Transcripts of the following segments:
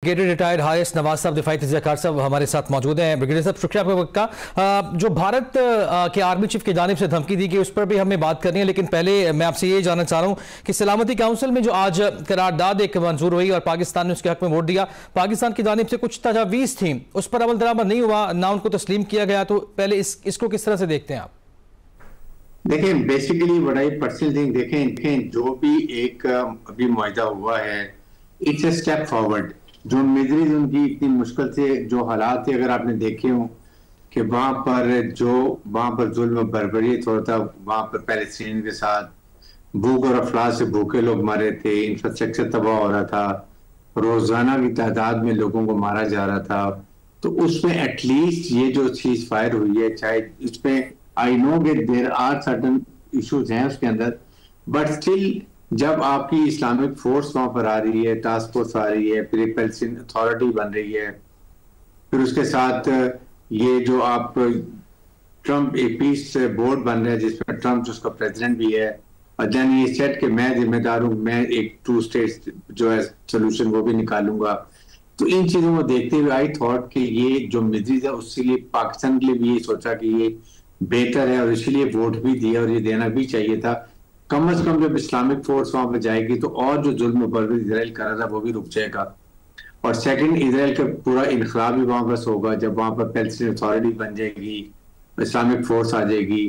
Brigadier retired Haris Nawaz साहब दिफाई तजियाकार साहब हमारे साथ मौजूद हैं। ब्रिगेडियर साहब शुक्रिया आपका वक्त का। जो भारत के आर्मी चीफ की जानिब से धमकी दी गई उस पर भी हमें बात करनी है, लेकिन पहले मैं आपसे ये जानना चाह रहा हूँ कि सलामती काउंसिल में जो आज करारदाद एक मंजूर हुई और पाकिस्तान ने उसके हक में वोट दिया, पाकिस्तान की जानिब से कुछ तजावीज़ थी, उस पर अमल दरामद नहीं हुआ, ना उनको तस्लीम किया गया। तो पहले इसको किस तरह से देखते हैं आप? देखें, बेसिकली बड़ा ही पर्सनल थिंग। देखें जो भी एक अभी मुआहिदा हुआ है, इट्स ए स्टेप फॉरवर्ड। जो मिजरीज उनकी इतनी मुश्किल से जो हालात थे, अगर आपने देखे हो कि वहां पर जुल्म बर्बरियत होता, वहां पर पैलेस्टीन के साथ भूख और अफलास से भूखे लोग मारे थे, इंफ्रास्ट्रक्चर तबाह हो रहा था, रोजाना की तादाद में लोगों को मारा जा रहा था। तो उसमें एटलीस्ट ये जो चीज फायर हुई है, चाहे इसमें आई नो कि देयर आर सर्टन इश्यूज हैं उसके अंदर, बट स्टिल जब आपकी इस्लामिक फोर्स वहां पर आ रही है, टास्क फोर्स आ रही है, फिर पैलेस्टीन अथॉरिटी बन रही है, फिर उसके साथ ये जो आप ट्रम्प एक पीस बोर्ड बन रहा है जिसमें ट्रम्प उसका प्रेसिडेंट भी है, और देन ये सेट कि मैं जिम्मेदार हूँ, मैं एक टू स्टेट जो है सोल्यूशन वो भी निकालूंगा। तो इन चीजों को देखते हुए आई थॉट कि ये जो मिजरीज है उसके लिए पाकिस्तान के लिए भी ये सोचा कि ये बेहतर है और इसीलिए वोट भी दिया और ये देना भी चाहिए था। कम से कम जब इस्लामिक फोर्स वहां पर जाएगी तो और जो जुल्म बर्बरी इजराइल कर रहा था वो भी रुक जाएगा, और सेकंड इजराइल का पूरा इनकलाब भी वहां पर होगा जब वहां पर पैलेस्टीन अथॉरिटी बन जाएगी, इस्लामिक फोर्स आ जाएगी।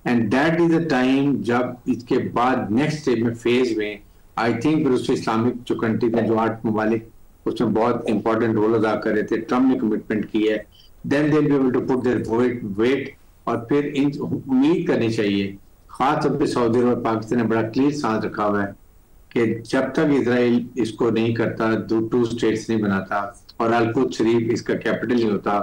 And that is the time जब इसके बाद नेक्स्ट स्टेज में फेज में आई थिंक फिर उससे इस्लामिक जो कंट्री थे, जो 8 ममालिक उसमें बहुत इंपॉर्टेंट रोल अदा कर रहे थे, ट्रम्प ने कमिटमेंट की है, then they will be able to put their weight. और फिर उम्मीद करनी चाहिए, खास तौर पर सऊदी अरब और पाकिस्तान ने बड़ा क्लियर सांस रखा हुआ है कि जब तक इजराइल इसको नहीं करता, टू स्टेट्स नहीं बनाता और अल-कुद्स शरीफ इसका कैपिटल नहीं होता,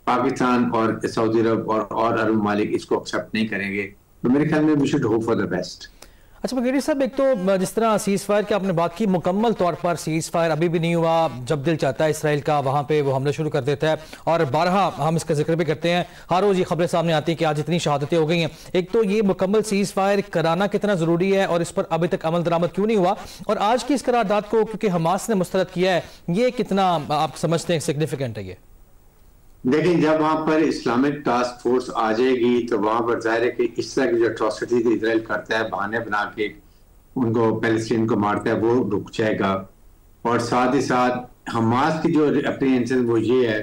पाकिस्तान और सऊदी अरब और अरब ममालिक इसको एक्सेप्ट नहीं करेंगे। तो मेरे ख्याल में we should hope for the best. अच्छा ब्रिगेडियर साहब, एक तो जिस तरह सीज फायर की आपने बात की, मुकम्मल तौर पर सीज फायर अभी भी नहीं हुआ। जब दिल चाहता है इसराइल का वहां पे वो हमला शुरू कर देता है, और बारहा हम इसका जिक्र भी करते हैं, हर रोज ये खबरें सामने आती हैं कि आज इतनी शहादतें हो गई हैं। एक तो ये मुकम्मल सीज फायर कराना कितना जरूरी है और इस पर अभी तक अमल दरामद क्यों नहीं हुआ, और आज की इस करारदाद को क्योंकि हमास ने मुस्तरद किया है, ये कितना आप समझते हैं सिग्निफिकेंट है? ये लेकिन जब वहां पर इस्लामिक टास्क फोर्स आ जाएगी तो वहां पर जाहिर है कि इस तरह की जो अट्रॉसिटी इजराइल करता है, बहाने बना के उनको पैलेस्टीन को मारता है, वो रुक जाएगा। और साथ ही साथ हमास की जो अप्रीहेंशन वो ये है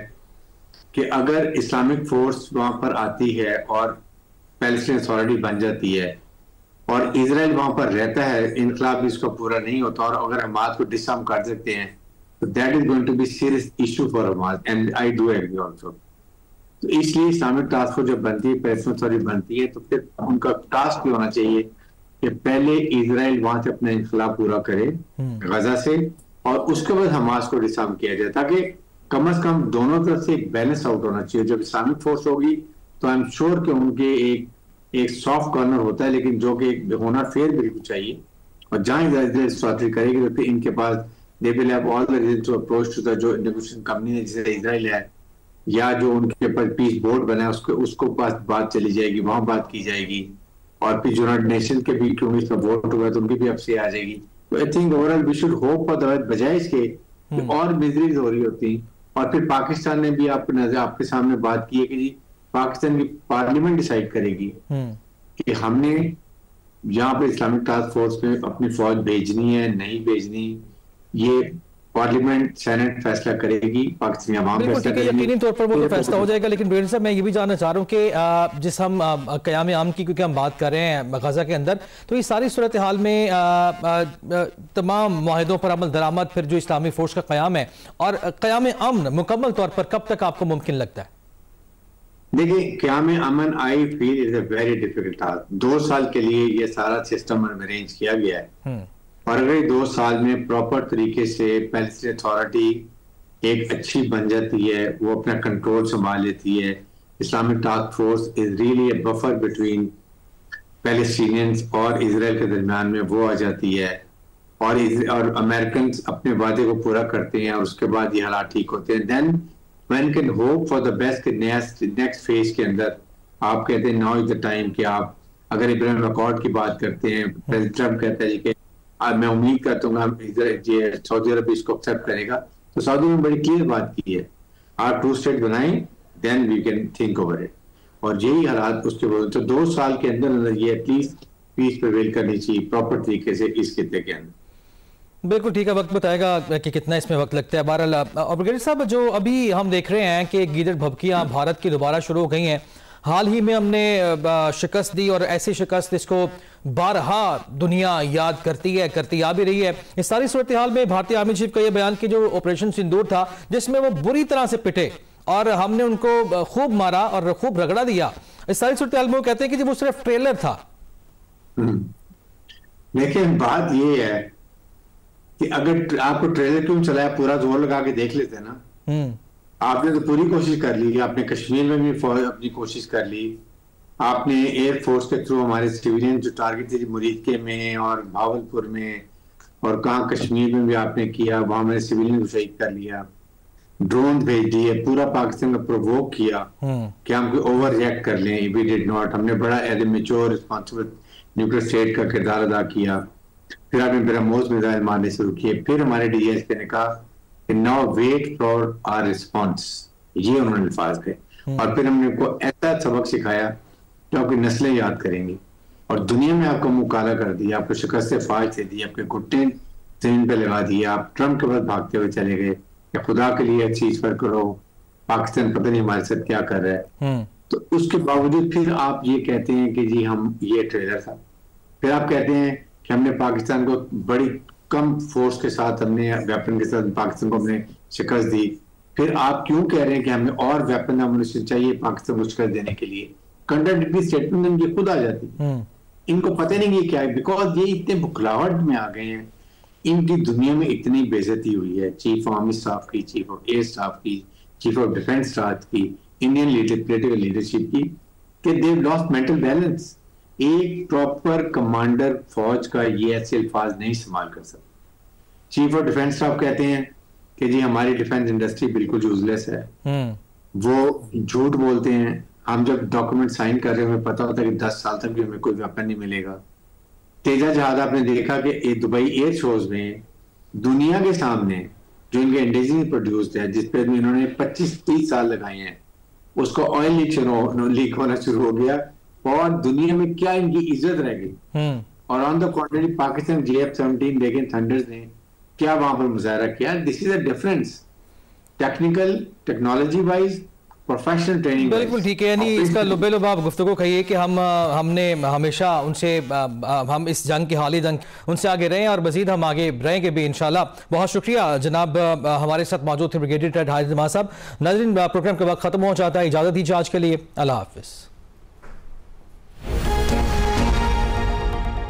कि अगर इस्लामिक फोर्स वहां पर आती है और पैलेस्टीन अथॉरिटी बन जाती है और इजराइल वहां पर रहता है, इनकलाब भी इसका पूरा नहीं होता, और अगर हमास को डिसआर्म कर सकते हैं तो that is going to be serious issue for Hamas, and I do agree also. तो इसलिए इस्लामिक टास्क फोर्स जब बनती है, पैलेस्टीन अथॉरिटी बनती है, तो फिर उनका टास्क भी होना चाहिए कि पहले इजराइल वहां से अपना इनकलाब पूरा करे गजा से, और उसके बाद हमास को डिसआर्म किया जाए, ताकि कम से कम दोनों तरफ से एक बैलेंस आउट होना चाहिए। जब इस्लामिक फोर्स होगी तो आई एम श्योर कि उनके एक सॉफ्ट कॉर्नर होता है, लेकिन जो कि होना फेयर बिल्कुल चाहिए, और जहां इजराइल स्ट्रैटेजी करेगी तो फिर इनके पास they will have all the reason to approach to the जो नेगोशिएशन कंपनी है जैसे इजराइल है, या जो उनके पास पीस बोर्ड बना है उसको पास बात चली जाएगी, वहां बात की जाएगी, और फिर यूनाइटेड नेशन के भी क्योंकि इसका वोट हुआ तो उनकी भी अब से आ जाएगी। तो I think overall we should hope for the बजाय इसके कि और मिजरीज हो रही होती। और फिर पाकिस्तान ने भी आपके सामने बात की है कि जी पाकिस्तान की पार्लियामेंट डिसाइड करेगी कि हमने यहाँ पे इस्लामिक टास्क फोर्स में अपनी फौज भेजनी है नहीं भेजनी, ये पार्लियामेंट सेनेट फैसला करेगी, पाकिस्तानी अवाम फैसला करेगी, यकीनी तौर पर वो तो फैसला हो जाएगा। लेकिन ब्रिगेडियर साहब, मैं ये भी जानना चाह रहा हूँ कि जिस हम क़याम आम की क्योंकि हम बात कर रहे हैं गजा के अंदर, तो इस सारी सूरत हाल में तमाम मुआहिदों पर अमल दरामद, फिर जो इस्लामी फोर्स का क़याम है और क़याम अमन मुकम्मल तौर पर कब तक आपको मुमकिन लगता है? देखिए, क़याम अमन I feel is a very difficult task. 2 साल के लिए ये सारा सिस्टम अरेंज किया गया है, और अगर 2 साल में प्रॉपर तरीके से पैलेस्टीन अथॉरिटी एक अच्छी बन जाती है, वो अपना कंट्रोल संभाल लेती है, Islamic task force is really a buffer between Palestinians और इजराइल के दरमियान में वो आ जाती है, और अमेरिकन अपने वादे को पूरा करते हैं, और उसके बाद ये हालात ठीक होते हैं, then one can hope for the best. Next phase के अंदर आप कहते हैं नाउ इज द टाइम कि आप अगर इब्राहिम अकॉर्ड की बात करते हैं, प्रेसिडेंट ट्रम्प कहता है कि मैं उम्मीद करता हूँ सऊदी अरब इसको एक्सेप्ट करेगा, तो सऊदी में बड़ी क्लियर बात की है, आप 2 स्टेट बनाएं, then we can think over it. और यही हालात उसके बाद तो 2 साल के अंदर अंदर ये एटलीस्ट पीस प्रिवेल करनी चाहिए प्रॉपर तरीके से इस खित्ते के अंदर। बिल्कुल ठीक है, वक्त बताएगा कि कितना इसमें वक्त लगता है। बहरहाल ब्रिगेडियर साहब, जो अभी हम देख रहे हैं कि गीदड़ भभकियां भारत की दोबारा शुरू हो गई हैं। हाल ही में हमने शिकस्त दी और ऐसी शिकस्त इसको बारहा दुनिया याद करती आ भी रही है। इस सारी सूरत हाल में भारतीय आर्मी चीफ का यह बयान कि जो ऑपरेशन सिंदूर था जिसमें वो बुरी तरह से पिटे और हमने उनको खूब मारा और खूब रगड़ा दिया, इस सारी सूरत हाल में वो कहते हैं कि वो सिर्फ ट्रेलर था। देखिए बात ये है कि अगर आपको ट्रेलर क्यों चलाया, पूरा जोर लगा के देख लेते ना। आपने तो पूरी कोशिश कर ली, आपने कश्मीर में भी अपनी कोशिश कर ली, आपने एयरफोर्स के थ्रू हमारे सिविलियन जो टारगेट थे मुरीदके में और भावलपुर में और कहाँ कश्मीर में भी आपने किया, वहां हमारे सिविलियन को शहीद कर लिया, ड्रोन भेज दिए, पूरा पाकिस्तान को प्रोवोक किया कि हम कोई ओवर रिएक्ट कर लें। We did not. हमने बड़ा as a mature responsible nuclear state का किरदार अदा किया। फिर आपने ब्रह्मोस मिसाइल मारने शुरू किए। फिर हमारे डीएसपी ने कहा कि now wait for our response, ये उन्होंने अल्फाज कहे। और फिर हमने उनको ऐसा सबक सिखाया जो आपकी नस्लें याद करेंगी और दुनिया में आपको मुंह काला कर दिया, आपको शिकस्त फाज दे दी, आपके घुट्टे जमीन पे लगा दिए, आप ट्रम्प के बाद भागते हुए चले गए कि खुदा के लिए चीज पर करो, पाकिस्तान पता नहीं हमारे साथ क्या कर रहा है। तो उसके बावजूद फिर आप ये कहते हैं कि जी हम ये ट्रेलर था। फिर आप कहते हैं कि हमने पाकिस्तान को बड़ी कम फोर्स के साथ, हमने वेपन के साथ पाकिस्तान को हमने शिकस्त दी। फिर आप क्यों कह रहे हैं कि हमें और वेपन एमुनिशन चाहिए पाकिस्तान को शिकस्त देने के लिए? कंट्राडिक्टरी स्टेटमेंट इनकी खुद आ जाती। इनको पता नहीं ये क्या है, बिकॉज ये इतने बुखलाहट में आ गए हैं। इनकी दुनिया में इतनी बेइज्जती हुई है, चीफ ऑफ आर्मी स्टाफ की, चीफ ऑफ एयर स्टाफ की, चीफ ऑफ डिफेंस स्टाफ की, इंडियन पोलिटिकल लीडरशिप की, कि दे लॉस्ट मेंटल बैलेंस। एक प्रॉपर कमांडर फौज का ये ऐसे अल्फाज नहीं इस्तेमाल कर सकता। चीफ ऑफ डिफेंस स्टाफ कहते हैं कि जी हमारी डिफेंस इंडस्ट्री बिल्कुल यूजलेस है। वो झूठ बोलते हैं। हम जब डॉक्यूमेंट साइन कर रहे हैं हमें पता होता है कि 10 साल तक भी हमें कोई वेपन नहीं मिलेगा। तेजा जहाज आपने देखा कि दुबई एयर शोज में दुनिया के सामने जो इनके इंडिजीनियस प्रोड्यूस्ड है, जिसपे इन्होंने 25-30 साल लगाए हैं, उसको ऑयल लीक होना शुरू हो गया और दुनिया में क्या इनकी इज्जत रह गई। और on the contrary Pakistan JF-17 देखें थंडर्स ने क्या वहां पर मुजाहरा किया। This is a difference technical technology wise, professional training. बिल्कुल ठीक है, यानी इसका लुबे-लुब आप गुफ्तगू कहिए कि हमने हमेशा उनसे हम इस जंग की हाली जंग उनसे आगे रहे और मजीद हम आगे रहेंगे भी इंशाल्लाह। बहुत शुक्रिया जनाब, हमारे साथ मौजूद थे ब्रिगेडियर हारिस जमाल साहब। नाज़रीन, प्रोग्राम के वक्त खत्म हो जाता है, इजाजत दीजिए आज के लिए। अल्लाह हाफिज।